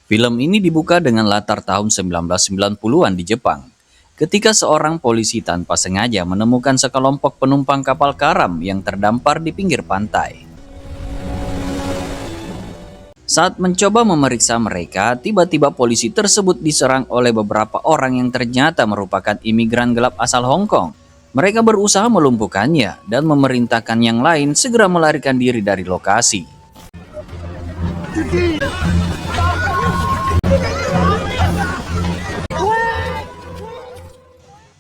Film ini dibuka dengan latar tahun 1990-an di Jepang, ketika seorang polisi tanpa sengaja menemukan sekelompok penumpang kapal karam yang terdampar di pinggir pantai. Saat mencoba memeriksa mereka, tiba-tiba polisi tersebut diserang oleh beberapa orang yang ternyata merupakan imigran gelap asal Hong Kong. Mereka berusaha melumpuhkannya dan memerintahkan yang lain segera melarikan diri dari lokasi.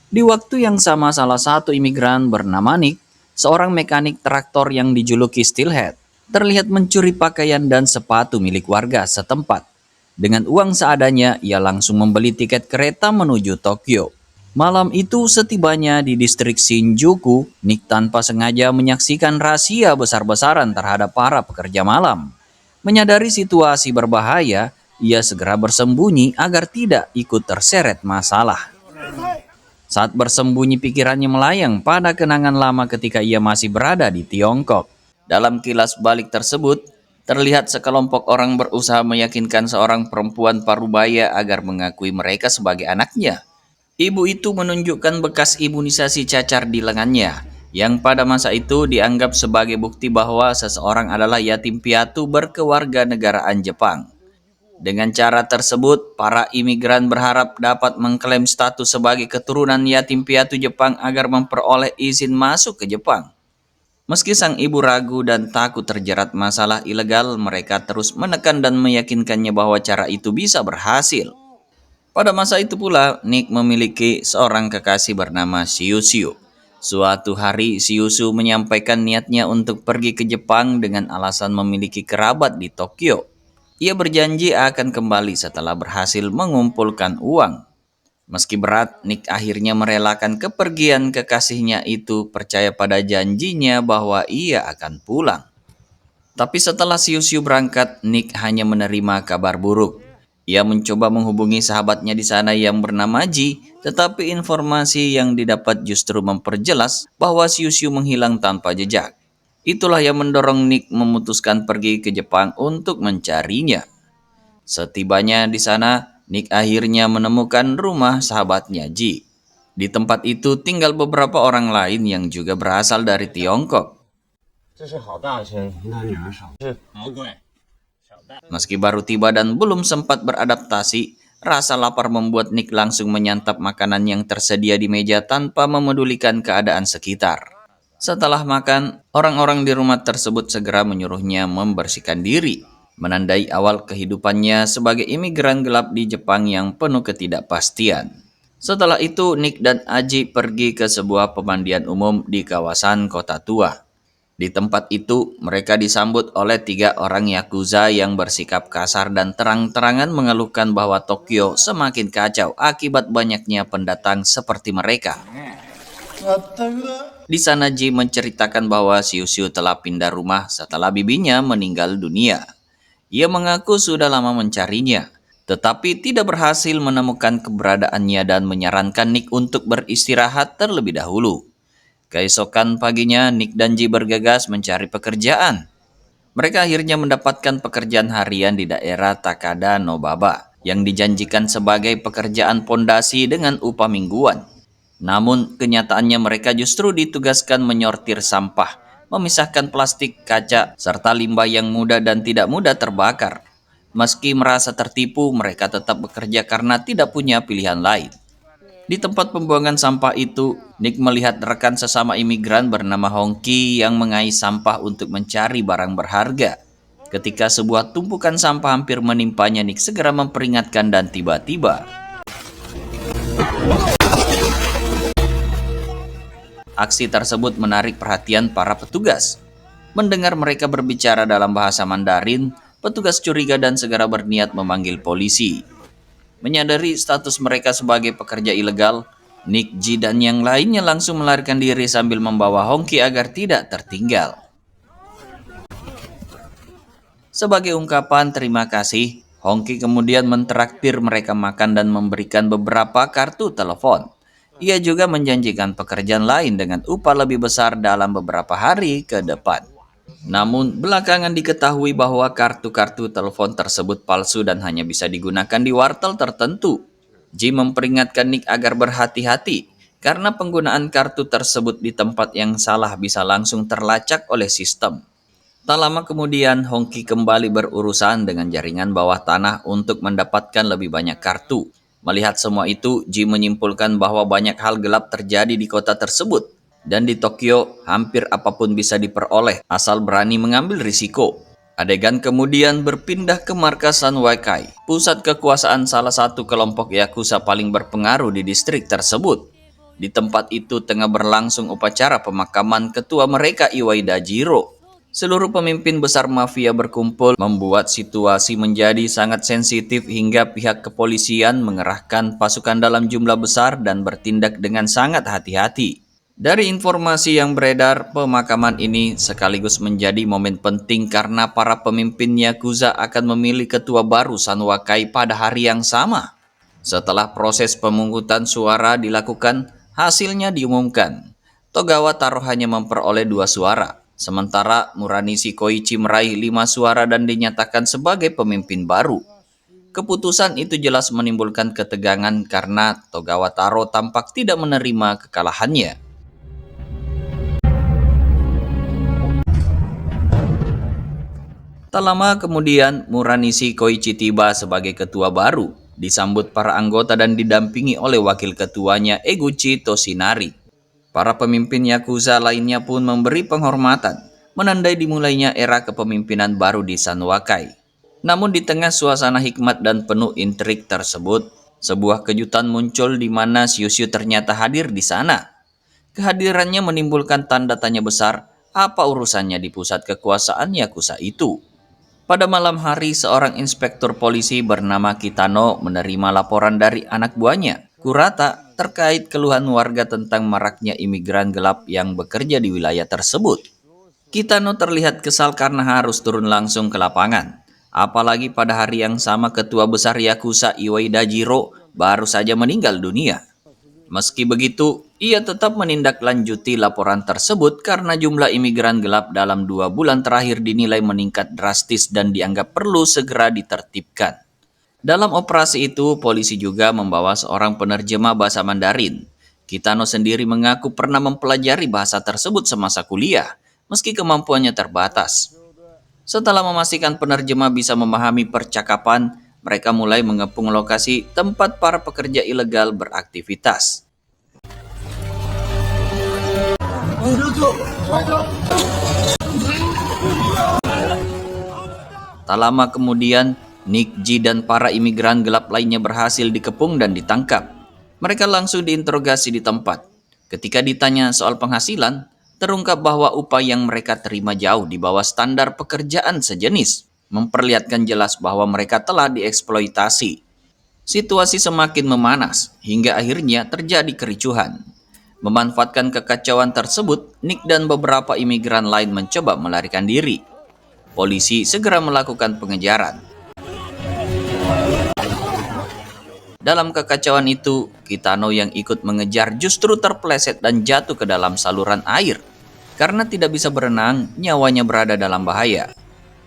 Di waktu yang sama, salah satu imigran bernama Nick, seorang mekanik traktor yang dijuluki Steelhead, terlihat mencuri pakaian dan sepatu milik warga setempat. Dengan uang seadanya, ia langsung membeli tiket kereta menuju Tokyo. Malam itu setibanya di distrik Shinjuku, Nick tanpa sengaja menyaksikan rahasia besar-besaran terhadap para pekerja malam. Menyadari situasi berbahaya, ia segera bersembunyi agar tidak ikut terseret masalah. Saat bersembunyi, pikirannya melayang pada kenangan lama ketika ia masih berada di Tiongkok. Dalam kilas balik tersebut, terlihat sekelompok orang berusaha meyakinkan seorang perempuan parubaya agar mengakui mereka sebagai anaknya. Ibu itu menunjukkan bekas imunisasi cacar di lengannya, yang pada masa itu dianggap sebagai bukti bahwa seseorang adalah yatim piatu berkewarganegaraan Jepang. Dengan cara tersebut, para imigran berharap dapat mengklaim status sebagai keturunan yatim piatu Jepang agar memperoleh izin masuk ke Jepang. Meski sang ibu ragu dan takut terjerat masalah ilegal, mereka terus menekan dan meyakinkannya bahwa cara itu bisa berhasil. Pada masa itu pula, Nick memiliki seorang kekasih bernama Shiusu. Suatu hari, Shiusu menyampaikan niatnya untuk pergi ke Jepang dengan alasan memiliki kerabat di Tokyo. Ia berjanji akan kembali setelah berhasil mengumpulkan uang. Meski berat, Nick akhirnya merelakan kepergian kekasihnya itu, percaya pada janjinya bahwa ia akan pulang. Tapi setelah Shiusu berangkat, Nick hanya menerima kabar buruk. Ia mencoba menghubungi sahabatnya di sana yang bernama Ji, tetapi informasi yang didapat justru memperjelas bahwa Shiusu menghilang tanpa jejak. Itulah yang mendorong Nick memutuskan pergi ke Jepang untuk mencarinya. Setibanya di sana, Nick akhirnya menemukan rumah sahabatnya Ji. Di tempat itu tinggal beberapa orang lain yang juga berasal dari Tiongkok. Meski baru tiba dan belum sempat beradaptasi, rasa lapar membuat Nick langsung menyantap makanan yang tersedia di meja tanpa memedulikan keadaan sekitar. Setelah makan, orang-orang di rumah tersebut segera menyuruhnya membersihkan diri, menandai awal kehidupannya sebagai imigran gelap di Jepang yang penuh ketidakpastian. Setelah itu, Nick dan Aji pergi ke sebuah pemandian umum di kawasan kota tua. Di tempat itu, mereka disambut oleh 3 orang Yakuza yang bersikap kasar dan terang-terangan mengeluhkan bahwa Tokyo semakin kacau akibat banyaknya pendatang seperti mereka. Di sana Ji menceritakan bahwa Shiusu telah pindah rumah setelah bibinya meninggal dunia. Ia mengaku sudah lama mencarinya, tetapi tidak berhasil menemukan keberadaannya dan menyarankan Nick untuk beristirahat terlebih dahulu. Keesokan paginya, Nick dan Ji bergegas mencari pekerjaan. Mereka akhirnya mendapatkan pekerjaan harian di daerah Takada Nobaba yang dijanjikan sebagai pekerjaan pondasi dengan upah mingguan. Namun, kenyataannya mereka justru ditugaskan menyortir sampah, memisahkan plastik, kaca, serta limbah yang mudah dan tidak mudah terbakar. Meski merasa tertipu, mereka tetap bekerja karena tidak punya pilihan lain. Di tempat pembuangan sampah itu, Nick melihat rekan sesama imigran bernama Hongki yang mengais sampah untuk mencari barang berharga. Ketika sebuah tumpukan sampah hampir menimpanya, Nick segera memperingatkan dan tiba-tiba aksi tersebut menarik perhatian para petugas. Mendengar mereka berbicara dalam bahasa Mandarin, petugas curiga dan segera berniat memanggil polisi. Menyadari status mereka sebagai pekerja ilegal, Nick, Ji, dan yang lainnya langsung melarikan diri sambil membawa Hongki agar tidak tertinggal. Sebagai ungkapan terima kasih, Hongki kemudian mentraktir mereka makan dan memberikan beberapa kartu telepon. Ia juga menjanjikan pekerjaan lain dengan upah lebih besar dalam beberapa hari ke depan. Namun, belakangan diketahui bahwa kartu-kartu telepon tersebut palsu dan hanya bisa digunakan di wartel tertentu. Ji memperingatkan Nick agar berhati-hati, karena penggunaan kartu tersebut di tempat yang salah bisa langsung terlacak oleh sistem. Tak lama kemudian, Hongki kembali berurusan dengan jaringan bawah tanah untuk mendapatkan lebih banyak kartu. Melihat semua itu, Ji menyimpulkan bahwa banyak hal gelap terjadi di kota tersebut. Dan di Tokyo, hampir apapun bisa diperoleh asal berani mengambil risiko. Adegan kemudian berpindah ke markas Sanwakai, pusat kekuasaan salah satu kelompok Yakuza paling berpengaruh di distrik tersebut. Di tempat itu tengah berlangsung upacara pemakaman ketua mereka Iwaida Jiro. Seluruh pemimpin besar mafia berkumpul membuat situasi menjadi sangat sensitif hingga pihak kepolisian mengerahkan pasukan dalam jumlah besar dan bertindak dengan sangat hati-hati. Dari informasi yang beredar, pemakaman ini sekaligus menjadi momen penting karena para pemimpin Yakuza akan memilih ketua baru Sanwakai pada hari yang sama. Setelah proses pemungutan suara dilakukan, hasilnya diumumkan. Togawa Taro hanya memperoleh 2 suara, sementara Muranishi Koichi meraih 5 suara dan dinyatakan sebagai pemimpin baru. Keputusan itu jelas menimbulkan ketegangan karena Togawa Taro tampak tidak menerima kekalahannya. Tak lama kemudian, Muranishi Koichi tiba sebagai ketua baru, disambut para anggota dan didampingi oleh wakil ketuanya Eguchi Toshinari. Para pemimpin Yakuza lainnya pun memberi penghormatan, menandai dimulainya era kepemimpinan baru di Sanwakai. Namun di tengah suasana hikmat dan penuh intrik tersebut, sebuah kejutan muncul di mana Shushu ternyata hadir di sana. Kehadirannya menimbulkan tanda tanya besar, apa urusannya di pusat kekuasaan Yakuza itu? Pada malam hari, seorang inspektur polisi bernama Kitano menerima laporan dari anak buahnya, Kurata, terkait keluhan warga tentang maraknya imigran gelap yang bekerja di wilayah tersebut. Kitano terlihat kesal karena harus turun langsung ke lapangan. Apalagi pada hari yang sama ketua besar Yakuza Iwaida Jiro baru saja meninggal dunia. Meski begitu, ia tetap menindaklanjuti laporan tersebut karena jumlah imigran gelap dalam 2 bulan terakhir dinilai meningkat drastis dan dianggap perlu segera ditertibkan. Dalam operasi itu, polisi juga membawa seorang penerjemah bahasa Mandarin. Kitano sendiri mengaku pernah mempelajari bahasa tersebut semasa kuliah, meski kemampuannya terbatas. Setelah memastikan penerjemah bisa memahami percakapan, mereka mulai mengepung lokasi tempat para pekerja ilegal beraktivitas. Tak lama kemudian, Nick Ji dan para imigran gelap lainnya berhasil dikepung dan ditangkap. Mereka langsung diinterogasi di tempat. Ketika ditanya soal penghasilan, terungkap bahwa upah yang mereka terima jauh di bawah standar pekerjaan sejenis, memperlihatkan jelas bahwa mereka telah dieksploitasi. Situasi semakin memanas, hingga akhirnya terjadi kericuhan. Memanfaatkan kekacauan tersebut, Nick dan beberapa imigran lain mencoba melarikan diri. Polisi segera melakukan pengejaran. Dalam kekacauan itu, Kitano yang ikut mengejar justru terpeleset dan jatuh ke dalam saluran air. Karena tidak bisa berenang, nyawanya berada dalam bahaya.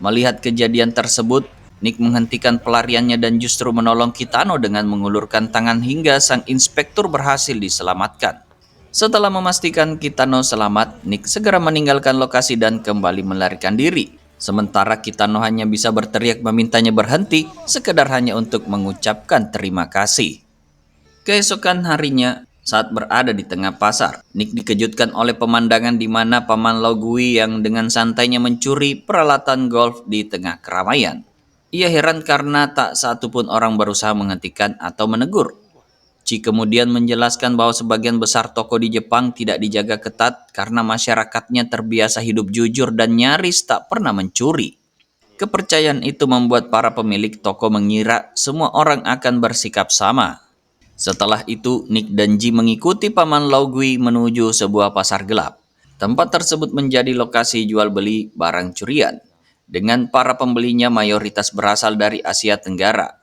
Melihat kejadian tersebut, Nick menghentikan pelariannya dan justru menolong Kitano dengan mengulurkan tangan hingga sang inspektur berhasil diselamatkan. Setelah memastikan Kitano selamat, Nick segera meninggalkan lokasi dan kembali melarikan diri. Sementara Kitano hanya bisa berteriak memintanya berhenti, sekedar hanya untuk mengucapkan terima kasih. Keesokan harinya, saat berada di tengah pasar, Nick dikejutkan oleh pemandangan di mana Paman Logui yang dengan santainya mencuri peralatan golf di tengah keramaian. Ia heran karena tak satu pun orang berusaha menghentikan atau menegur. Chi kemudian menjelaskan bahwa sebagian besar toko di Jepang tidak dijaga ketat karena masyarakatnya terbiasa hidup jujur dan nyaris tak pernah mencuri. Kepercayaan itu membuat para pemilik toko mengira semua orang akan bersikap sama. Setelah itu, Nick dan Ji mengikuti Paman Laogui menuju sebuah pasar gelap. Tempat tersebut menjadi lokasi jual beli barang curian, dengan para pembelinya mayoritas berasal dari Asia Tenggara.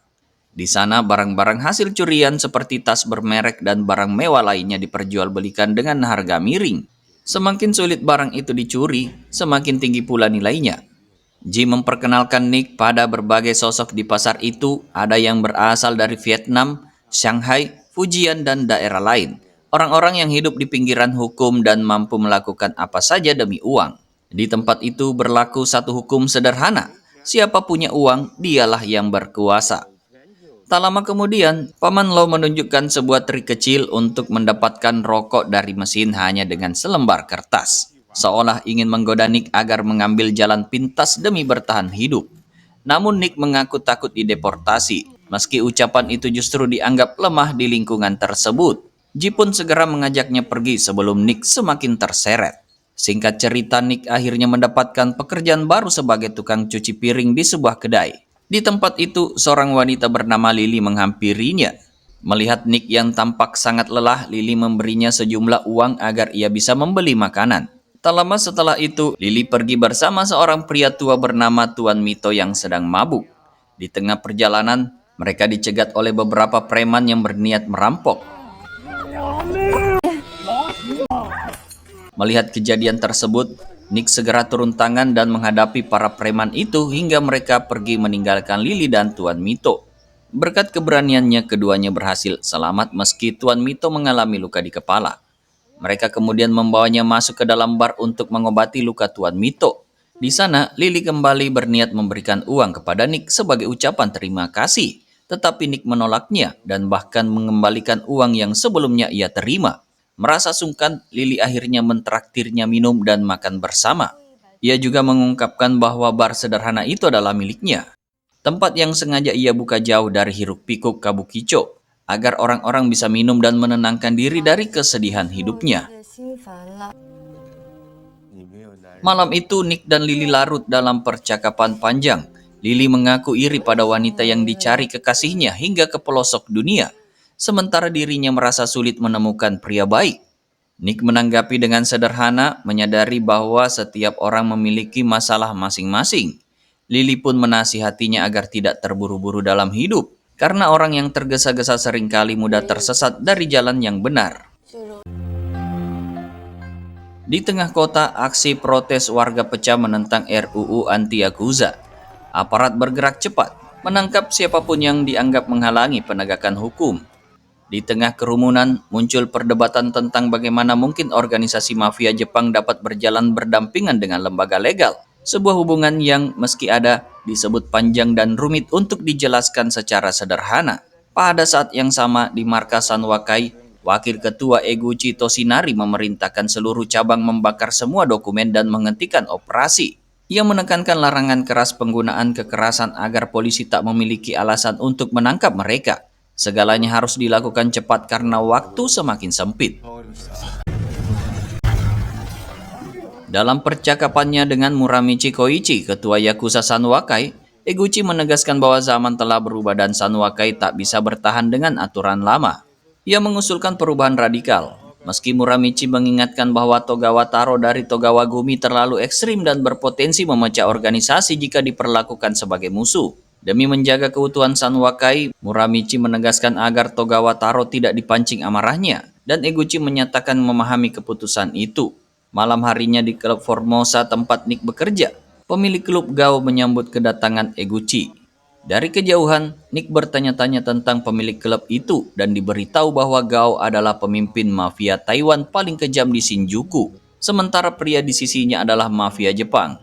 Di sana barang-barang hasil curian seperti tas bermerek dan barang mewah lainnya diperjualbelikan dengan harga miring. Semakin sulit barang itu dicuri, semakin tinggi pula nilainya. Ji memperkenalkan Nick pada berbagai sosok di pasar itu, ada yang berasal dari Vietnam, Shanghai, Fujian, dan daerah lain. Orang-orang yang hidup di pinggiran hukum dan mampu melakukan apa saja demi uang. Di tempat itu berlaku satu hukum sederhana. Siapa punya uang, dialah yang berkuasa. Tak lama kemudian, Paman Lo menunjukkan sebuah trik kecil untuk mendapatkan rokok dari mesin hanya dengan selembar kertas. Seolah ingin menggoda Nick agar mengambil jalan pintas demi bertahan hidup. Namun Nick mengaku takut dideportasi, meski ucapan itu justru dianggap lemah di lingkungan tersebut. Ji pun segera mengajaknya pergi sebelum Nick semakin terseret. Singkat cerita, Nick akhirnya mendapatkan pekerjaan baru sebagai tukang cuci piring di sebuah kedai. Di tempat itu, seorang wanita bernama Lily menghampirinya. Melihat Nick yang tampak sangat lelah, Lily memberinya sejumlah uang agar ia bisa membeli makanan. Tak lama setelah itu, Lily pergi bersama seorang pria tua bernama Tuan Mito yang sedang mabuk. Di tengah perjalanan, mereka dicegat oleh beberapa preman yang berniat merampok. Melihat kejadian tersebut, Nick segera turun tangan dan menghadapi para preman itu hingga mereka pergi meninggalkan Lily dan Tuan Mito. Berkat keberaniannya, keduanya berhasil selamat meski Tuan Mito mengalami luka di kepala. Mereka kemudian membawanya masuk ke dalam bar untuk mengobati luka Tuan Mito. Di sana, Lily kembali berniat memberikan uang kepada Nick sebagai ucapan terima kasih. Tetapi Nick menolaknya dan bahkan mengembalikan uang yang sebelumnya ia terima. Merasa sungkan, Lily akhirnya mentraktirnya minum dan makan bersama. Ia juga mengungkapkan bahwa bar sederhana itu adalah miliknya. Tempat yang sengaja ia buka jauh dari hiruk-pikuk Kabukicho, agar orang-orang bisa minum dan menenangkan diri dari kesedihan hidupnya. Malam itu, Nick dan Lily larut dalam percakapan panjang. Lily mengaku iri pada wanita yang dicari kekasihnya hingga ke pelosok dunia, sementara dirinya merasa sulit menemukan pria baik. Nick menanggapi dengan sederhana, menyadari bahwa setiap orang memiliki masalah masing-masing. Lily pun menasihatinya agar tidak terburu-buru dalam hidup, karena orang yang tergesa-gesa seringkali mudah tersesat dari jalan yang benar. Di tengah kota, aksi protes warga pecah menentang RUU anti-Yakuza. Aparat bergerak cepat, menangkap siapapun yang dianggap menghalangi penegakan hukum. Di tengah kerumunan, muncul perdebatan tentang bagaimana mungkin organisasi mafia Jepang dapat berjalan berdampingan dengan lembaga legal. Sebuah hubungan yang meski ada, disebut panjang dan rumit untuk dijelaskan secara sederhana. Pada saat yang sama, di markas Sanwakai, Wakil Ketua Eguchi Toshinari memerintahkan seluruh cabang membakar semua dokumen dan menghentikan operasi. Ia menekankan larangan keras penggunaan kekerasan agar polisi tak memiliki alasan untuk menangkap mereka. Segalanya harus dilakukan cepat karena waktu semakin sempit. Dalam percakapannya dengan Muramichi Koichi, Ketua Yakuza Sanwakai, Eguchi menegaskan bahwa zaman telah berubah dan Sanwakai tak bisa bertahan dengan aturan lama. Ia mengusulkan perubahan radikal, meski Muramichi mengingatkan bahwa Togawa Taro dari Togawa Gumi terlalu ekstrim dan berpotensi memecah organisasi jika diperlakukan sebagai musuh. Demi menjaga keutuhan Sanwakai, Muramichi menegaskan agar Togawa Taro tidak dipancing amarahnya, dan Eguchi menyatakan memahami keputusan itu. Malam harinya di klub Formosa tempat Nick bekerja, pemilik klub Gao menyambut kedatangan Eguchi. Dari kejauhan, Nick bertanya-tanya tentang pemilik klub itu dan diberitahu bahwa Gao adalah pemimpin mafia Taiwan paling kejam di Shinjuku, sementara pria di sisinya adalah mafia Jepang.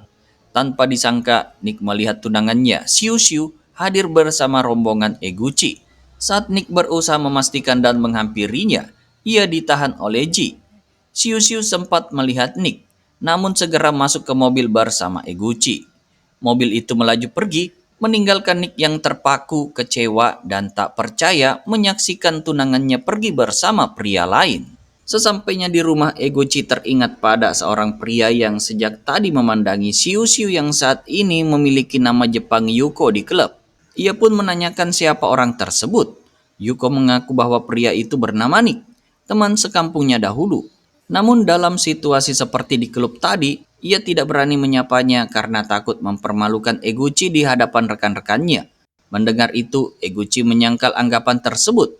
Tanpa disangka, Nick melihat tunangannya, Xiu Xiu, hadir bersama rombongan Eguchi. Saat Nick berusaha memastikan dan menghampirinya, ia ditahan oleh Ji. Xiu Xiu sempat melihat Nick, namun segera masuk ke mobil bersama Eguchi. Mobil itu melaju pergi, meninggalkan Nick yang terpaku, kecewa, dan tak percaya menyaksikan tunangannya pergi bersama pria lain. Sesampainya di rumah, Eguchi teringat pada seorang pria yang sejak tadi memandangi Xiu Xiu yang saat ini memiliki nama Jepang Yuko di klub. Ia pun menanyakan siapa orang tersebut. Yuko mengaku bahwa pria itu bernama Nick, teman sekampungnya dahulu. Namun dalam situasi seperti di klub tadi, ia tidak berani menyapanya karena takut mempermalukan Eguchi di hadapan rekan-rekannya. Mendengar itu, Eguchi menyangkal anggapan tersebut.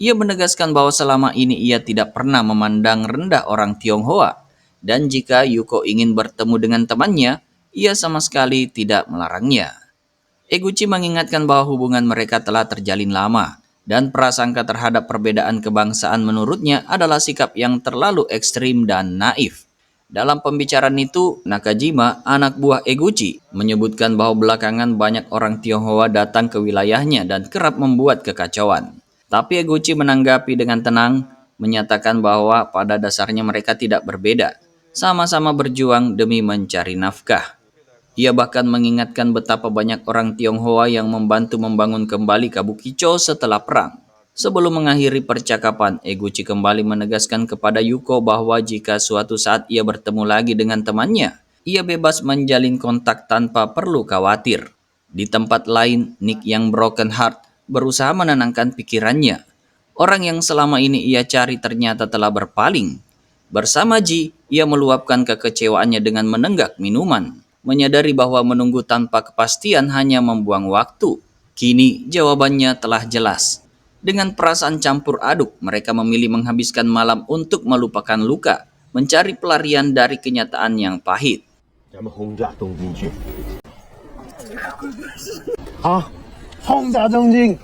Ia menegaskan bahwa selama ini ia tidak pernah memandang rendah orang Tionghoa. dan jika Yuko ingin bertemu dengan temannya, ia sama sekali tidak melarangnya. Eguchi mengingatkan bahwa hubungan mereka telah terjalin lama, dan prasangka terhadap perbedaan kebangsaan menurutnya adalah sikap yang terlalu ekstrim dan naif. Dalam pembicaraan itu, Nakajima, anak buah Eguchi, menyebutkan bahwa belakangan banyak orang Tionghoa datang ke wilayahnya dan kerap membuat kekacauan. Tapi Eguchi menanggapi dengan tenang, menyatakan bahwa pada dasarnya mereka tidak berbeda, sama-sama berjuang demi mencari nafkah. Ia bahkan mengingatkan betapa banyak orang Tionghoa yang membantu membangun kembali Kabukicho setelah perang. Sebelum mengakhiri percakapan, Eguchi kembali menegaskan kepada Yuko bahwa jika suatu saat ia bertemu lagi dengan temannya, ia bebas menjalin kontak tanpa perlu khawatir. Di tempat lain, Nick yang broken heart berusaha menenangkan pikirannya. Orang yang selama ini ia cari ternyata telah berpaling. Bersama Ji, ia meluapkan kekecewaannya dengan menenggak minuman, menyadari bahwa menunggu tanpa kepastian hanya membuang waktu. Kini jawabannya telah jelas. Dengan perasaan campur aduk, mereka memilih menghabiskan malam untuk melupakan luka, mencari pelarian dari kenyataan yang pahit. 咱们轰炸东京去。好，轰炸东京。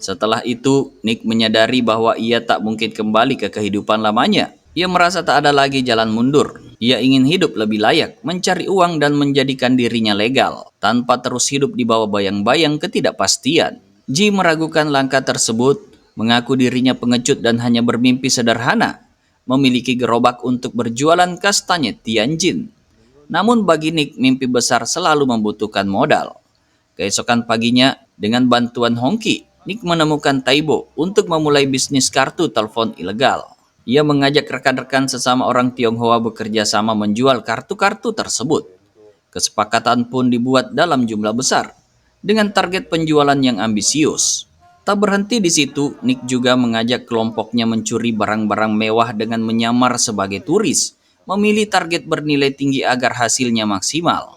Setelah itu, Nick menyadari bahwa ia tak mungkin kembali ke kehidupan lamanya. Ia merasa tak ada lagi jalan mundur. Ia ingin hidup lebih layak, mencari uang dan menjadikan dirinya legal, tanpa terus hidup di bawah bayang-bayang ketidakpastian. Ji meragukan langkah tersebut, mengaku dirinya pengecut dan hanya bermimpi sederhana, memiliki gerobak untuk berjualan kastanye Tianjin. Namun bagi Nick, mimpi besar selalu membutuhkan modal. Keesokan paginya, dengan bantuan Hongki, Nick menemukan Taibo untuk memulai bisnis kartu telepon ilegal. Ia mengajak rekan-rekan sesama orang Tionghoa bekerja sama menjual kartu-kartu tersebut. Kesepakatan pun dibuat dalam jumlah besar, dengan target penjualan yang ambisius. Tak berhenti di situ, Nick juga mengajak kelompoknya mencuri barang-barang mewah dengan menyamar sebagai turis, memilih target bernilai tinggi agar hasilnya maksimal.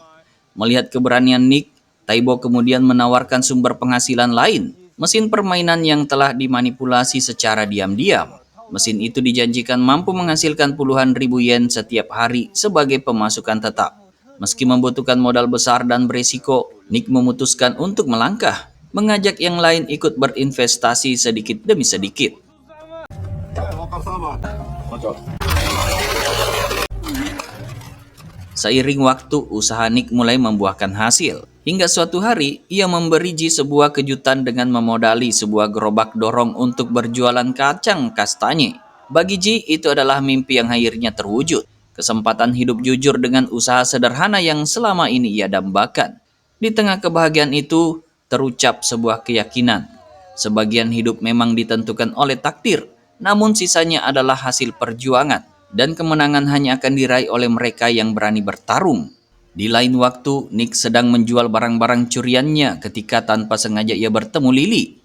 Melihat keberanian Nick, Taibo kemudian menawarkan sumber penghasilan lain, mesin permainan yang telah dimanipulasi secara diam-diam. Mesin itu dijanjikan mampu menghasilkan puluhan ribu yen setiap hari sebagai pemasukan tetap. Meski membutuhkan modal besar dan berisiko, Nick memutuskan untuk melangkah, mengajak yang lain ikut berinvestasi sedikit demi sedikit. Seiring waktu, usaha Nick mulai membuahkan hasil. Hingga suatu hari, ia memberi Ji sebuah kejutan dengan memodali sebuah gerobak dorong untuk berjualan kacang kastanye. Bagi Ji, itu adalah mimpi yang akhirnya terwujud. Kesempatan hidup jujur dengan usaha sederhana yang selama ini ia dambakan. Di tengah kebahagiaan itu, terucap sebuah keyakinan. Sebagian hidup memang ditentukan oleh takdir, namun sisanya adalah hasil perjuangan. Dan kemenangan hanya akan diraih oleh mereka yang berani bertarung. Di lain waktu, Nick sedang menjual barang-barang curiannya ketika tanpa sengaja ia bertemu Lily.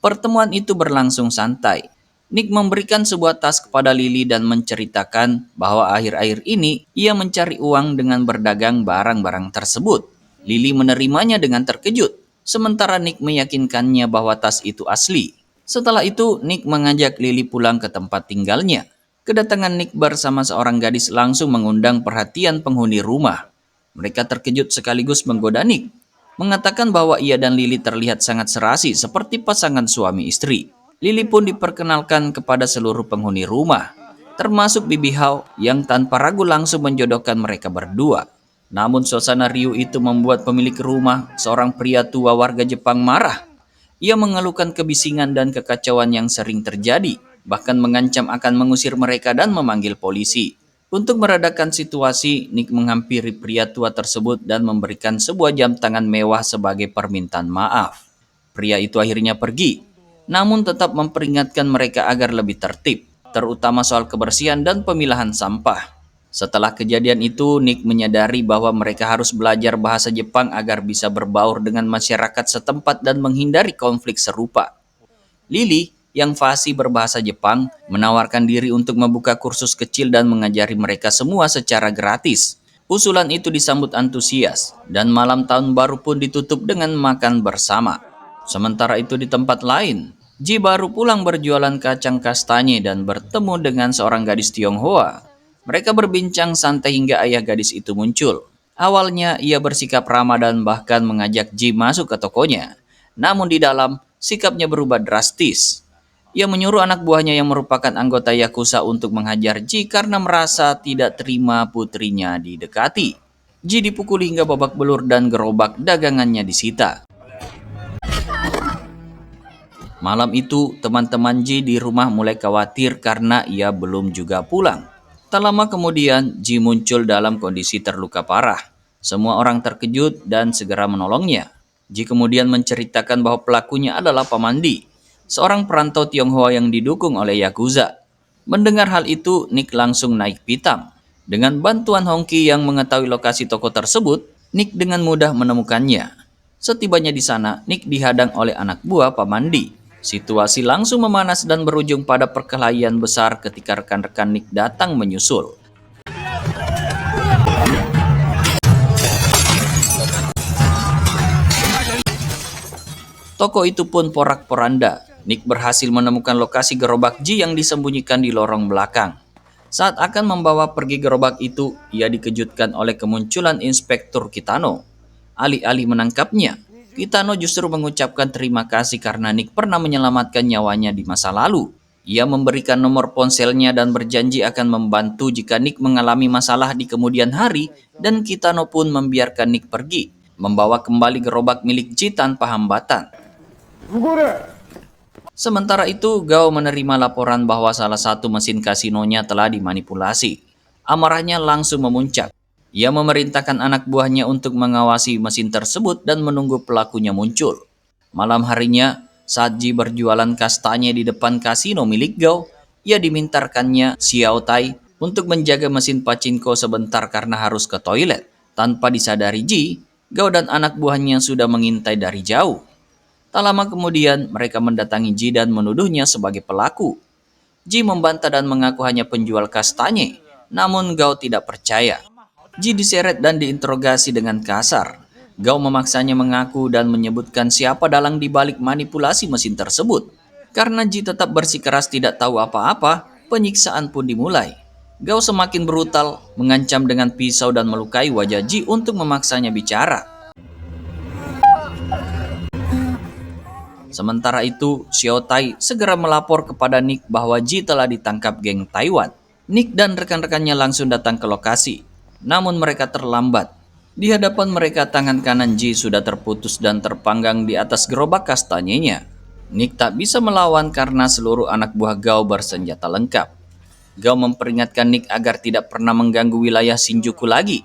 Pertemuan itu berlangsung santai. Nick memberikan sebuah tas kepada Lily dan menceritakan bahwa akhir-akhir ini ia mencari uang dengan berdagang barang-barang tersebut. Lily menerimanya dengan terkejut, sementara Nick meyakinkannya bahwa tas itu asli. Setelah itu, Nick mengajak Lily pulang ke tempat tinggalnya. Kedatangan Nick bersama seorang gadis langsung mengundang perhatian penghuni rumah. Mereka terkejut sekaligus menggoda Nick, mengatakan bahwa ia dan Lily terlihat sangat serasi seperti pasangan suami istri. Lily pun diperkenalkan kepada seluruh penghuni rumah, termasuk Bibi Hao yang tanpa ragu langsung menjodohkan mereka berdua. Namun suasana riuh itu membuat pemilik rumah, seorang pria tua warga Jepang, marah. Ia mengeluhkan kebisingan dan kekacauan yang sering terjadi, bahkan mengancam akan mengusir mereka dan memanggil polisi. Untuk meredakan situasi, Nick menghampiri pria tua tersebut dan memberikan sebuah jam tangan mewah sebagai permintaan maaf. Pria itu akhirnya pergi, namun tetap memperingatkan mereka agar lebih tertib, terutama soal kebersihan dan pemilahan sampah. Setelah kejadian itu, Nick menyadari bahwa mereka harus belajar bahasa Jepang agar bisa berbaur dengan masyarakat setempat dan menghindari konflik serupa. Lily, yang fasih berbahasa Jepang, menawarkan diri untuk membuka kursus kecil dan mengajari mereka semua secara gratis. Usulan itu disambut antusias, dan malam tahun baru pun ditutup dengan makan bersama. Sementara itu di tempat lain, Ji baru pulang berjualan kacang kastanye dan bertemu dengan seorang gadis Tionghoa. Mereka berbincang santai hingga ayah gadis itu muncul. Awalnya ia bersikap ramah dan bahkan mengajak Ji masuk ke tokonya. Namun di dalam, sikapnya berubah drastis. Ia menyuruh anak buahnya yang merupakan anggota Yakuza untuk menghajar Ji karena merasa tidak terima putrinya didekati. Ji dipukuli hingga babak belur dan gerobak dagangannya disita. Malam itu, teman-teman Ji di rumah mulai khawatir karena ia belum juga pulang. Tak lama kemudian, Ji muncul dalam kondisi terluka parah. Semua orang terkejut dan segera menolongnya. Ji kemudian menceritakan bahwa pelakunya adalah Pamandi, seorang perantau Tionghoa yang didukung oleh Yakuza. Mendengar hal itu, Nick langsung naik pitam. Dengan bantuan Hongki yang mengetahui lokasi toko tersebut, Nick dengan mudah menemukannya. Setibanya di sana, Nick dihadang oleh anak buah Pamandi. Situasi langsung memanas dan berujung pada perkelahian besar ketika rekan-rekan Nick datang menyusul. Toko itu pun porak-poranda. Nick berhasil menemukan lokasi gerobak Ji yang disembunyikan di lorong belakang. Saat akan membawa pergi gerobak itu, ia dikejutkan oleh kemunculan Inspektur Kitano. Alih-alih menangkapnya, Kitano justru mengucapkan terima kasih karena Nick pernah menyelamatkan nyawanya di masa lalu. Ia memberikan nomor ponselnya dan berjanji akan membantu jika Nick mengalami masalah di kemudian hari, dan Kitano pun membiarkan Nick pergi, membawa kembali gerobak milik Ji tanpa hambatan. Sementara itu, Gao menerima laporan bahwa salah satu mesin kasinonya telah dimanipulasi. Amarahnya langsung memuncak. Ia memerintahkan anak buahnya untuk mengawasi mesin tersebut dan menunggu pelakunya muncul. Malam harinya, saat Ji berjualan kastanya di depan kasino milik Gao, ia dimintakannya Xiao Tai untuk menjaga mesin pachinko sebentar karena harus ke toilet. Tanpa disadari Ji, Gao dan anak buahnya sudah mengintai dari jauh. Tak lama kemudian, mereka mendatangi Ji dan menuduhnya sebagai pelaku. Ji membantah dan mengaku hanya penjual kastanye, namun Gao tidak percaya. Ji diseret dan diinterogasi dengan kasar. Gao memaksanya mengaku dan menyebutkan siapa dalang di balik manipulasi mesin tersebut. Karena Ji tetap bersikeras tidak tahu apa-apa, penyiksaan pun dimulai. Gao semakin brutal, mengancam dengan pisau dan melukai wajah Ji untuk memaksanya bicara. Sementara itu, Xiao Tai segera melapor kepada Nick bahwa Ji telah ditangkap geng Taiwan. Nick dan rekan-rekannya langsung datang ke lokasi. Namun mereka terlambat. Di hadapan mereka tangan kanan Ji sudah terputus dan terpanggang di atas gerobak kastanyenya. Nick tak bisa melawan karena seluruh anak buah Gao bersenjata lengkap. Gao memperingatkan Nick agar tidak pernah mengganggu wilayah Shinjuku lagi.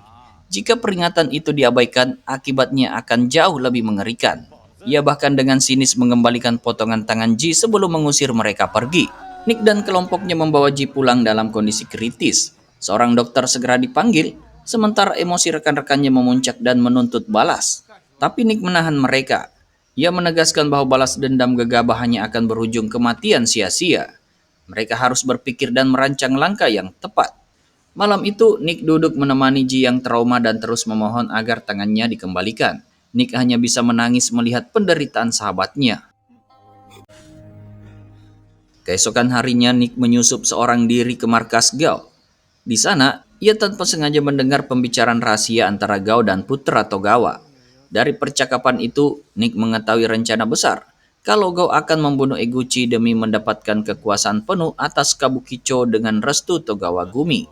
Jika peringatan itu diabaikan, akibatnya akan jauh lebih mengerikan. Ia bahkan dengan sinis mengembalikan potongan tangan Ji sebelum mengusir mereka pergi. Nick dan kelompoknya membawa Ji pulang dalam kondisi kritis. Seorang dokter segera dipanggil, sementara emosi rekan-rekannya memuncak dan menuntut balas. Tapi Nick menahan mereka. Ia menegaskan bahwa balas dendam gegabah hanya akan berujung kematian sia-sia. Mereka harus berpikir dan merancang langkah yang tepat. Malam itu, Nick duduk menemani Ji yang trauma dan terus memohon agar tangannya dikembalikan. Nick hanya bisa menangis melihat penderitaan sahabatnya. Keesokan harinya, Nick menyusup seorang diri ke markas Gao. Di sana, ia tanpa sengaja mendengar pembicaraan rahasia antara Gao dan putra Togawa. Dari percakapan itu, Nick mengetahui rencana besar. Kalau Gao akan membunuh Eguchi demi mendapatkan kekuasaan penuh atas Kabukicho dengan restu Togawa Gumi.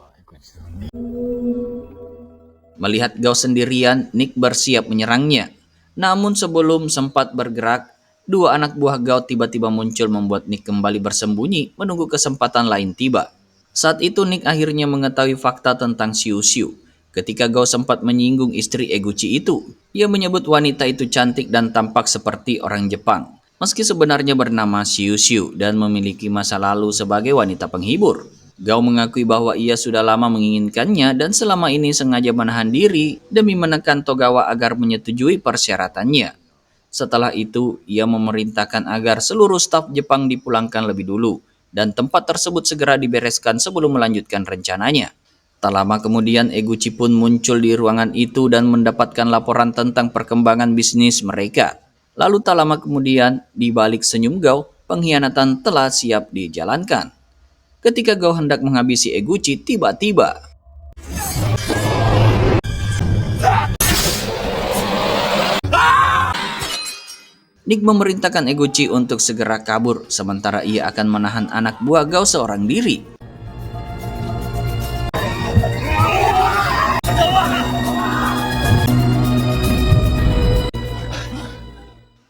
Melihat Gao sendirian, Nick bersiap menyerangnya. Namun sebelum sempat bergerak, dua anak buah Gao tiba-tiba muncul membuat Nick kembali bersembunyi menunggu kesempatan lain tiba. Saat itu Nick akhirnya mengetahui fakta tentang Xiu Xiu. Ketika Gao sempat menyinggung istri Eguchi itu, ia menyebut wanita itu cantik dan tampak seperti orang Jepang. Meski sebenarnya bernama Xiu Xiu dan memiliki masa lalu sebagai wanita penghibur. Gao mengakui bahwa ia sudah lama menginginkannya dan selama ini sengaja menahan diri demi menekan Togawa agar menyetujui persyaratannya. Setelah itu, ia memerintahkan agar seluruh staf Jepang dipulangkan lebih dulu dan tempat tersebut segera dibereskan sebelum melanjutkan rencananya. Tak lama kemudian, Eguchi pun muncul di ruangan itu dan mendapatkan laporan tentang perkembangan bisnis mereka. Lalu tak lama kemudian, di balik senyum Gao, pengkhianatan telah siap dijalankan. Ketika Gao hendak menghabisi Eguchi, tiba-tiba Nick memerintahkan Eguchi untuk segera kabur, sementara ia akan menahan anak buah Gao seorang diri.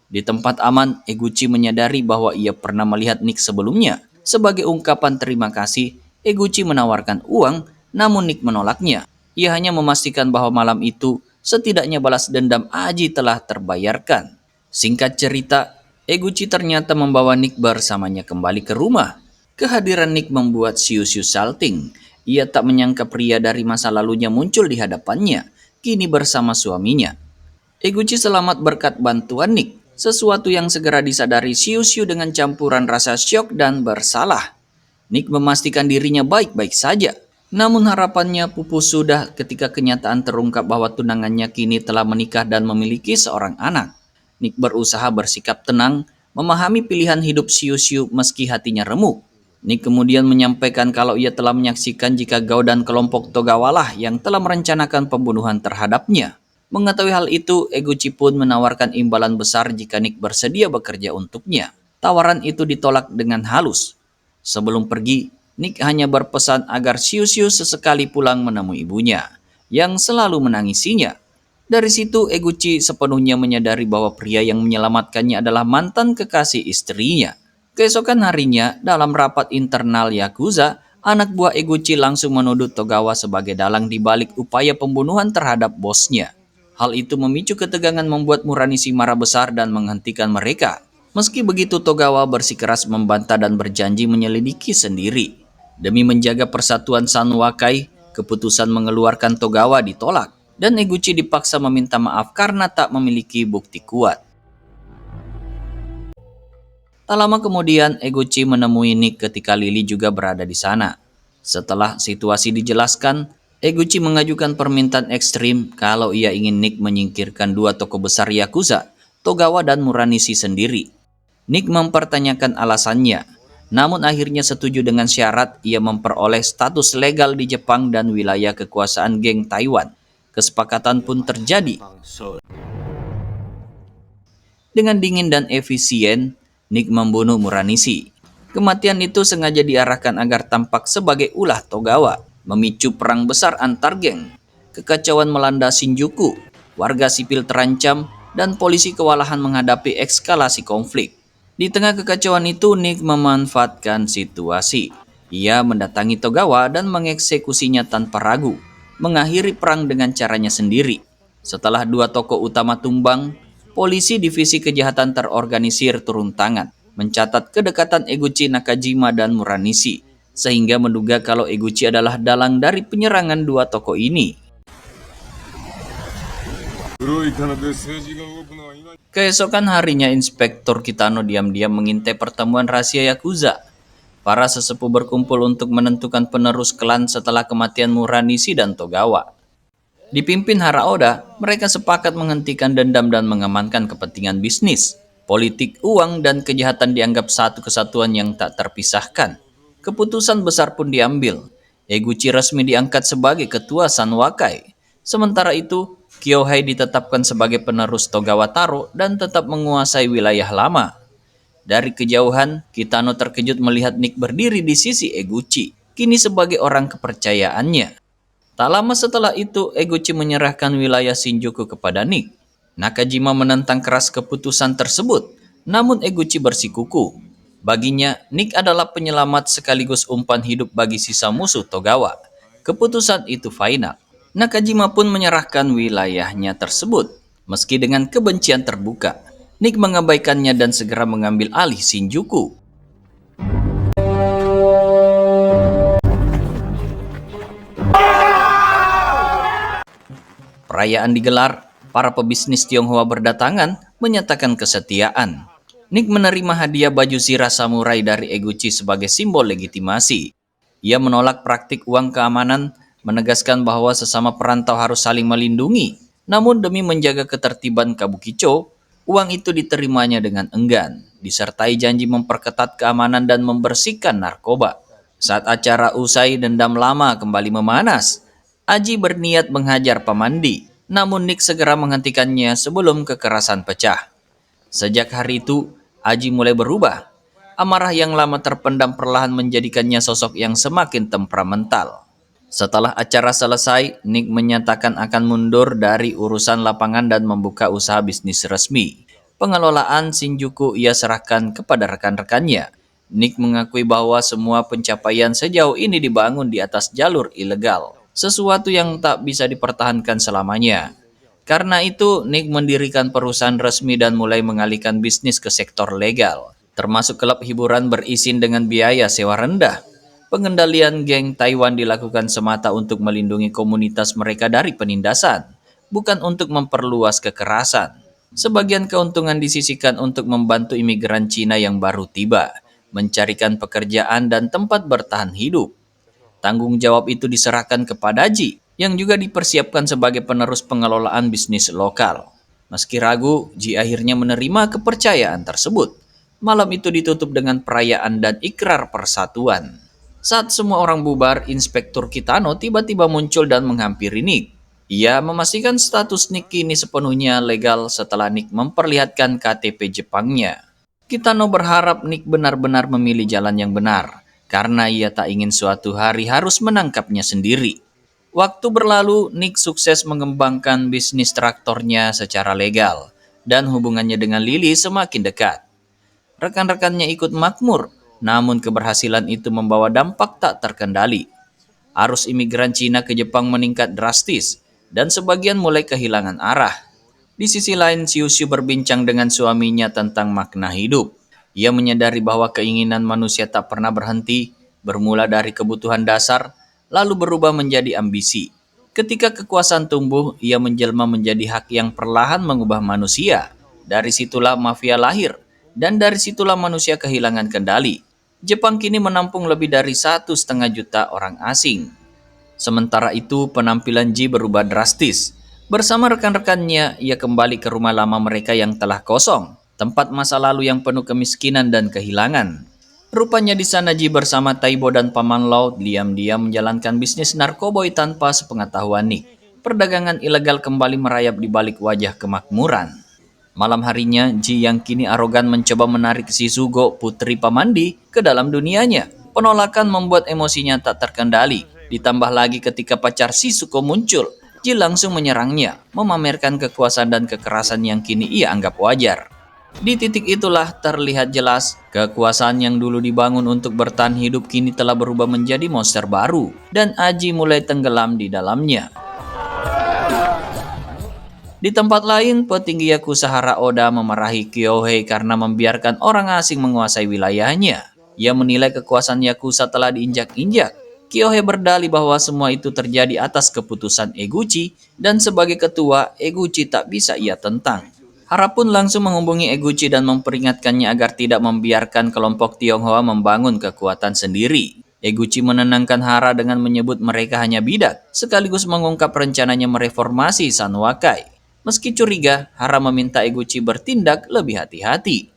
Di tempat aman, Eguchi menyadari bahwa ia pernah melihat Nick sebelumnya. Sebagai ungkapan terima kasih, Eguchi menawarkan uang, namun Nick menolaknya. Ia hanya memastikan bahwa malam itu, setidaknya balas dendam Aji telah terbayarkan. Singkat cerita, Eguchi ternyata membawa Nick bersamanya kembali ke rumah. Kehadiran Nick membuat Xiu-Xiu salting. Ia tak menyangka pria dari masa lalunya muncul di hadapannya, kini bersama suaminya. Eguchi selamat berkat bantuan Nick, sesuatu yang segera disadari Xiu-Xiu dengan campuran rasa syok dan bersalah. Nick memastikan dirinya baik-baik saja, namun harapannya pupus sudah ketika kenyataan terungkap bahwa tunangannya kini telah menikah dan memiliki seorang anak. Nick berusaha bersikap tenang, memahami pilihan hidup Xiu-Xiu meski hatinya remuk. Nick kemudian menyampaikan kalau ia telah menyaksikan jika Gao dan kelompok Togawa lah yang telah merencanakan pembunuhan terhadapnya. Mengetahui hal itu, Eguchi pun menawarkan imbalan besar jika Nick bersedia bekerja untuknya. Tawaran itu ditolak dengan halus. Sebelum pergi, Nick hanya berpesan agar Xiu-Xiu sesekali pulang menemui ibunya, yang selalu menangisinya. Dari situ, Eguchi sepenuhnya menyadari bahwa pria yang menyelamatkannya adalah mantan kekasih istrinya. Keesokan harinya, dalam rapat internal Yakuza, anak buah Eguchi langsung menuduh Togawa sebagai dalang di balik upaya pembunuhan terhadap bosnya. Hal itu memicu ketegangan membuat Muranishi marah besar dan menghentikan mereka. Meski begitu, Togawa bersikeras membantah dan berjanji menyelidiki sendiri. Demi menjaga persatuan Sanwakai, keputusan mengeluarkan Togawa ditolak, dan Eguchi dipaksa meminta maaf karena tak memiliki bukti kuat. Tak lama kemudian, Eguchi menemui Nick ketika Lily juga berada di sana. Setelah situasi dijelaskan, Eguchi mengajukan permintaan ekstrim kalau ia ingin Nick menyingkirkan dua tokoh besar Yakuza, Togawa dan Muranishi sendiri. Nick mempertanyakan alasannya, namun akhirnya setuju dengan syarat ia memperoleh status legal di Jepang dan wilayah kekuasaan geng Taiwan. Kesepakatan pun terjadi. Dengan dingin dan efisien, Nick membunuh Muranishi. Kematian itu sengaja diarahkan agar tampak sebagai ulah Togawa, memicu perang besar antar geng. Kekacauan melanda Shinjuku, warga sipil terancam, dan polisi kewalahan menghadapi eskalasi konflik. Di tengah kekacauan itu, Nick memanfaatkan situasi. Ia mendatangi Togawa dan mengeksekusinya tanpa ragu, mengakhiri perang dengan caranya sendiri. Setelah dua tokoh utama tumbang, polisi divisi kejahatan terorganisir turun tangan, mencatat kedekatan Eguchi Nakajima dan Muranishi, sehingga menduga kalau Eguchi adalah dalang dari penyerangan dua tokoh ini. Keesokan harinya, Inspektur Kitano diam-diam mengintai pertemuan rahasia Yakuza. Para sesepuh berkumpul untuk menentukan penerus klan setelah kematian Muranishi dan Togawa. Dipimpin Haraoda, mereka sepakat menghentikan dendam dan mengamankan kepentingan bisnis. Politik, uang, dan kejahatan dianggap satu kesatuan yang tak terpisahkan. Keputusan besar pun diambil. Eguchi resmi diangkat sebagai ketua Sanwakai. Sementara itu, Kyohei ditetapkan sebagai penerus Togawa Taro dan tetap menguasai wilayah lama. Dari kejauhan, Kitano terkejut melihat Nick berdiri di sisi Eguchi, kini sebagai orang kepercayaannya. Tak lama setelah itu, Eguchi menyerahkan wilayah Shinjuku kepada Nick. Nakajima menentang keras keputusan tersebut, namun Eguchi bersikukuh. Baginya, Nick adalah penyelamat sekaligus umpan hidup bagi sisa musuh Togawa. Keputusan itu final. Nakajima pun menyerahkan wilayahnya tersebut. Meski dengan kebencian terbuka, Nick mengabaikannya dan segera mengambil alih Shinjuku. Perayaan digelar, para pebisnis Tionghoa berdatangan menyatakan kesetiaan. Nick menerima hadiah baju zirah samurai dari Eguchi sebagai simbol legitimasi. Ia menolak praktik uang keamanan, menegaskan bahwa sesama perantau harus saling melindungi. Namun demi menjaga ketertiban Kabukicho, uang itu diterimanya dengan enggan. disertai janji memperketat keamanan dan membersihkan narkoba. Saat acara usai, dendam lama kembali memanas. Aji berniat menghajar Pamandi, namun Nick segera menghentikannya sebelum kekerasan pecah. Sejak hari itu, Aji mulai berubah. Amarah yang lama terpendam perlahan menjadikannya sosok yang semakin temperamental. Setelah acara selesai, Nick menyatakan akan mundur dari urusan lapangan dan membuka usaha bisnis resmi. Pengelolaan Shinjuku ia serahkan kepada rekan-rekannya. Nick mengakui bahwa semua pencapaian sejauh ini dibangun di atas jalur ilegal, sesuatu yang tak bisa dipertahankan selamanya. Karena itu, Nick mendirikan perusahaan resmi dan mulai mengalihkan bisnis ke sektor legal, termasuk klub hiburan berizin dengan biaya sewa rendah. Pengendalian geng Taiwan dilakukan semata untuk melindungi komunitas mereka dari penindasan, bukan untuk memperluas kekerasan. Sebagian keuntungan disisihkan untuk membantu imigran Cina yang baru tiba, mencarikan pekerjaan dan tempat bertahan hidup. Tanggung jawab itu diserahkan kepada Ji, yang juga dipersiapkan sebagai penerus pengelolaan bisnis lokal. Meski ragu, Ji akhirnya menerima kepercayaan tersebut. Malam itu ditutup dengan perayaan dan ikrar persatuan. Saat semua orang bubar, Inspektur Kitano tiba-tiba muncul dan menghampiri Nick. Ia memastikan status Nick kini sepenuhnya legal setelah Nick memperlihatkan KTP Jepangnya. Kitano berharap Nick benar-benar memilih jalan yang benar, karena ia tak ingin suatu hari harus menangkapnya sendiri. Waktu berlalu, Nick sukses mengembangkan bisnis traktornya secara legal, dan hubungannya dengan Lily semakin dekat. Rekan-rekannya ikut makmur, namun keberhasilan itu membawa dampak tak terkendali. Arus imigran Cina ke Jepang meningkat drastis, dan sebagian mulai kehilangan arah. Di sisi lain, Xiu Xiu berbincang dengan suaminya tentang makna hidup. Ia menyadari bahwa keinginan manusia tak pernah berhenti, bermula dari kebutuhan dasar, lalu berubah menjadi ambisi. Ketika kekuasaan tumbuh, ia menjelma menjadi hak yang perlahan mengubah manusia. Dari situlah mafia lahir, dan dari situlah manusia kehilangan kendali. Jepang kini menampung lebih dari 1,5 juta orang asing. Sementara itu, penampilan Ji berubah drastis. Bersama rekan-rekannya, ia kembali ke rumah lama mereka yang telah kosong, tempat masa lalu yang penuh kemiskinan dan kehilangan. Rupanya di sana Ji bersama Taibo dan Paman Laut diam-diam menjalankan bisnis narkoboy tanpa sepengetahuan Nick. Perdagangan ilegal kembali merayap di balik wajah kemakmuran. Malam harinya, Ji yang kini arogan mencoba menarik Shizugo, putri Pamandi, ke dalam dunianya. Penolakan membuat emosinya tak terkendali. Ditambah lagi ketika pacar Shizuko muncul, Ji langsung menyerangnya, memamerkan kekuasaan dan kekerasan yang kini ia anggap wajar. Di titik itulah terlihat jelas, kekuasaan yang dulu dibangun untuk bertahan hidup kini telah berubah menjadi monster baru, dan Aji mulai tenggelam di dalamnya. Di tempat lain, petinggi Yakuza Hara Oda memarahi Kyohei karena membiarkan orang asing menguasai wilayahnya. Ia menilai kekuasaan Yakuza telah diinjak-injak. Kyohei berdalih bahwa semua itu terjadi atas keputusan Eguchi, dan sebagai ketua, Eguchi tak bisa ia tentang. Hara pun langsung menghubungi Eguchi dan memperingatkannya agar tidak membiarkan kelompok Tionghoa membangun kekuatan sendiri. Eguchi menenangkan Hara dengan menyebut mereka hanya bidak, sekaligus mengungkap rencananya mereformasi Sanwakai. Meski curiga, Hara meminta Eguchi bertindak lebih hati-hati.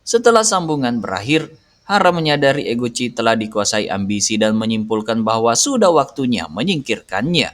Setelah sambungan berakhir, Hara menyadari Eguchi telah dikuasai ambisi dan menyimpulkan bahwa sudah waktunya menyingkirkannya.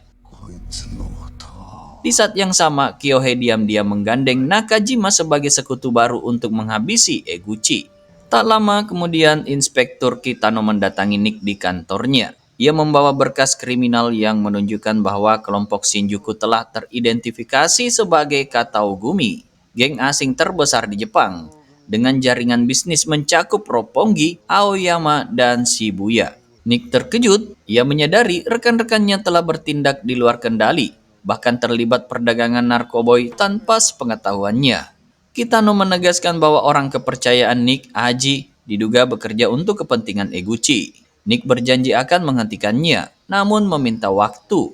Di saat yang sama, Kyohei diam-diam menggandeng Nakajima sebagai sekutu baru untuk menghabisi Eguchi. Tak lama kemudian, Inspektur Kitano mendatangi Nick di kantornya. Ia membawa berkas kriminal yang menunjukkan bahwa kelompok Shinjuku telah teridentifikasi sebagai Kataogumi, geng asing terbesar di Jepang, dengan jaringan bisnis mencakup Roppongi, Aoyama, dan Shibuya. Nick terkejut, ia menyadari rekan-rekannya telah bertindak di luar kendali, bahkan terlibat perdagangan narkoboy tanpa sepengetahuannya. Kitano menegaskan bahwa orang kepercayaan Nick, Aji, diduga bekerja untuk kepentingan Eguchi. Nick berjanji akan menghentikannya, namun meminta waktu.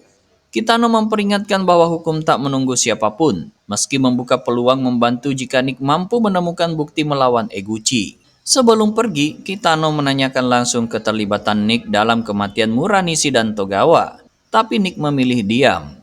Kitano memperingatkan bahwa hukum tak menunggu siapapun, meski membuka peluang membantu jika Nick mampu menemukan bukti melawan Eguchi. Sebelum pergi, Kitano menanyakan langsung keterlibatan Nick dalam kematian Muranishi dan Togawa, tapi Nick memilih diam.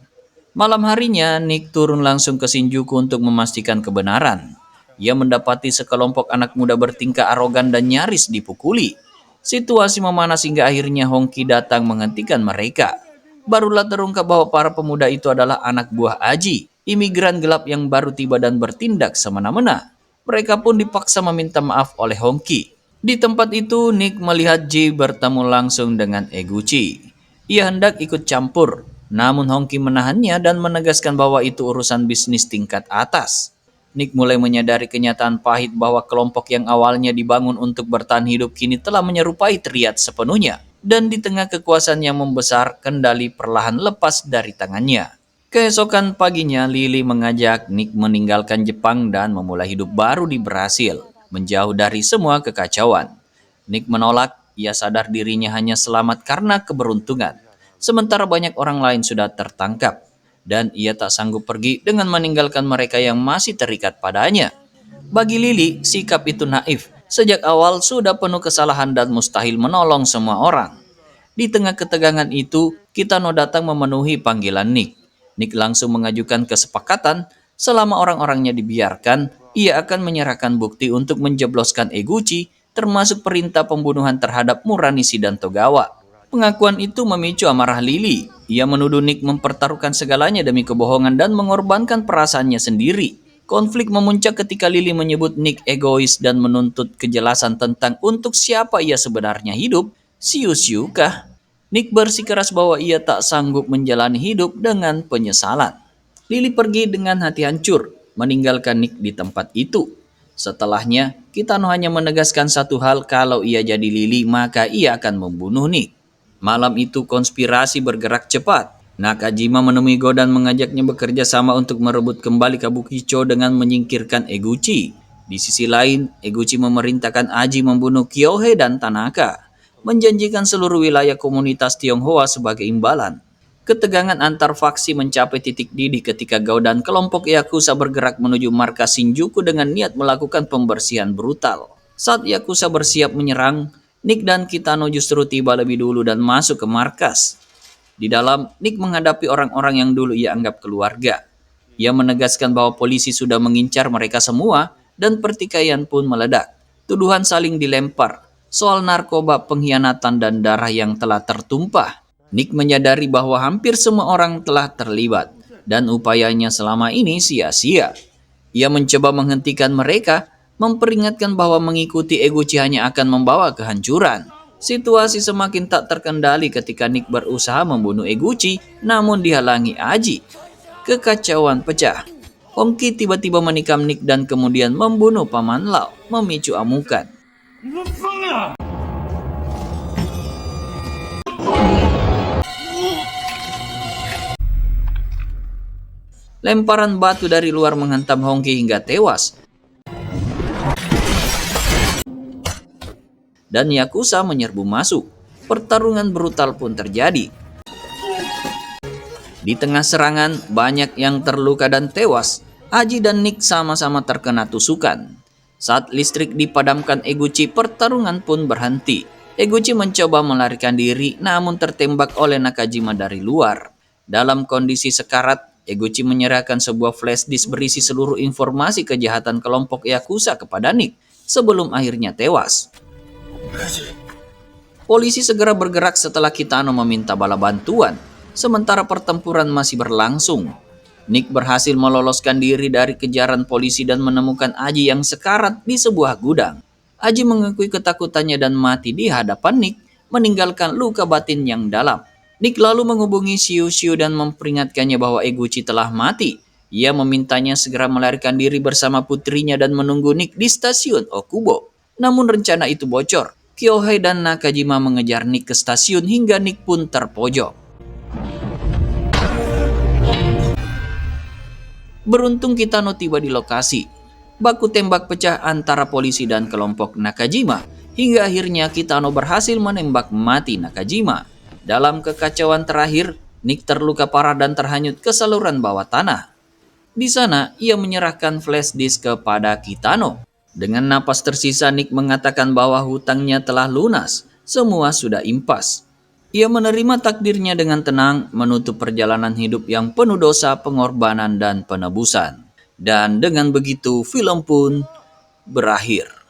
Malam harinya, Nick turun langsung ke Shinjuku untuk memastikan kebenaran. Ia mendapati sekelompok anak muda bertingkah arogan dan nyaris dipukuli. Situasi memanas hingga akhirnya Hongki datang menghentikan mereka. Barulah terungkap bahwa para pemuda itu adalah anak buah Aji, imigran gelap yang baru tiba dan bertindak semena-mena. Mereka pun dipaksa meminta maaf oleh Hongki. Di tempat itu, Nick melihat Ji bertemu langsung dengan Eguchi. Ia hendak ikut campur, namun Hongki menahannya dan menegaskan bahwa itu urusan bisnis tingkat atas. Nick mulai menyadari kenyataan pahit bahwa kelompok yang awalnya dibangun untuk bertahan hidup kini telah menyerupai triad sepenuhnya. Dan di tengah kekuasaan yang membesar, kendali perlahan lepas dari tangannya. Keesokan paginya, Lily mengajak Nick meninggalkan Jepang dan memulai hidup baru di Brasil, menjauh dari semua kekacauan. Nick menolak, ia sadar dirinya hanya selamat karena keberuntungan, sementara banyak orang lain sudah tertangkap, dan ia tak sanggup pergi dengan meninggalkan mereka yang masih terikat padanya. Bagi Lily, sikap itu naif. Sejak awal sudah penuh kesalahan dan mustahil menolong semua orang. Di tengah ketegangan itu, Kitano datang memenuhi panggilan Nick. Nick langsung mengajukan kesepakatan, selama orang-orangnya dibiarkan, ia akan menyerahkan bukti untuk menjebloskan Eguchi, termasuk perintah pembunuhan terhadap Muranishi dan Togawa. Pengakuan itu memicu amarah Lily. Ia menuduh Nick mempertaruhkan segalanya demi kebohongan dan mengorbankan perasaannya sendiri. Konflik memuncak ketika Lily menyebut Nick egois dan menuntut kejelasan tentang untuk siapa ia sebenarnya hidup. Siu-siu kah? Nick bersikeras bahwa ia tak sanggup menjalani hidup dengan penyesalan. Lily pergi dengan hati hancur, meninggalkan Nick di tempat itu. Setelahnya, Kitano hanya menegaskan satu hal, kalau ia jadi Lily maka ia akan membunuh Nick. Malam itu konspirasi bergerak cepat. Nakajima menemui Go dan mengajaknya bekerja sama untuk merebut kembali Kabukicho dengan menyingkirkan Eguchi. Di sisi lain, Eguchi memerintahkan Aji membunuh Kyohei dan Tanaka, menjanjikan seluruh wilayah komunitas Tionghoa sebagai imbalan. Ketegangan antar faksi mencapai titik didih ketika Gao dan kelompok Yakuza bergerak menuju markas Shinjuku dengan niat melakukan pembersihan brutal. Saat Yakuza bersiap menyerang, Nick dan Kitano justru tiba lebih dulu dan masuk ke markas. Di dalam, Nick menghadapi orang-orang yang dulu ia anggap keluarga. Ia menegaskan bahwa polisi sudah mengincar mereka semua dan pertikaian pun meledak. Tuduhan saling dilempar soal narkoba, pengkhianatan, dan darah yang telah tertumpah. Nick menyadari bahwa hampir semua orang telah terlibat dan upayanya selama ini sia-sia. Ia mencoba menghentikan mereka, memperingatkan bahwa mengikuti Eguchi hanya akan membawa kehancuran. Situasi semakin tak terkendali ketika Nick berusaha membunuh Eguchi, namun dihalangi Aji. Kekacauan pecah. Hongki tiba-tiba menikam Nick dan kemudian membunuh Paman Lau, memicu amukan. Lemparan batu dari luar menghantam Hongki hingga tewas. Dan Yakuza menyerbu masuk. Pertarungan brutal pun terjadi. Di tengah serangan, banyak yang terluka dan tewas. Aji dan Nick sama-sama terkena tusukan. Saat listrik dipadamkan Eguchi, pertarungan pun berhenti. Eguchi mencoba melarikan diri, namun tertembak oleh Nakajima dari luar. Dalam kondisi sekarat, Eguchi menyerahkan sebuah flash disk berisi seluruh informasi kejahatan kelompok Yakuza kepada Nick, sebelum akhirnya tewas. Polisi segera bergerak setelah Kitano meminta bala bantuan, sementara pertempuran masih berlangsung. Nick berhasil meloloskan diri dari kejaran polisi dan menemukan Aji yang sekarat di sebuah gudang. Aji mengakui ketakutannya dan mati di hadapan Nick, meninggalkan luka batin yang dalam. Nick lalu menghubungi Shiu-Shiu dan memperingatkannya bahwa Eguchi telah mati. Ia memintanya segera melarikan diri bersama putrinya dan menunggu Nick di stasiun Okubo. Namun rencana itu bocor. Kyohei dan Nakajima mengejar Nick ke stasiun hingga Nick pun terpojok. Beruntung Kitano tiba di lokasi. Baku tembak pecah antara polisi dan kelompok Nakajima, hingga akhirnya Kitano berhasil menembak mati Nakajima. Dalam kekacauan terakhir, Nick terluka parah dan terhanyut ke saluran bawah tanah. Di sana, ia menyerahkan flash disk kepada Kitano. Dengan napas tersisa, Nick mengatakan bahwa hutangnya telah lunas. Semua sudah impas. Ia menerima takdirnya dengan tenang, menutup perjalanan hidup yang penuh dosa, pengorbanan, dan penebusan. Dan dengan begitu film pun berakhir.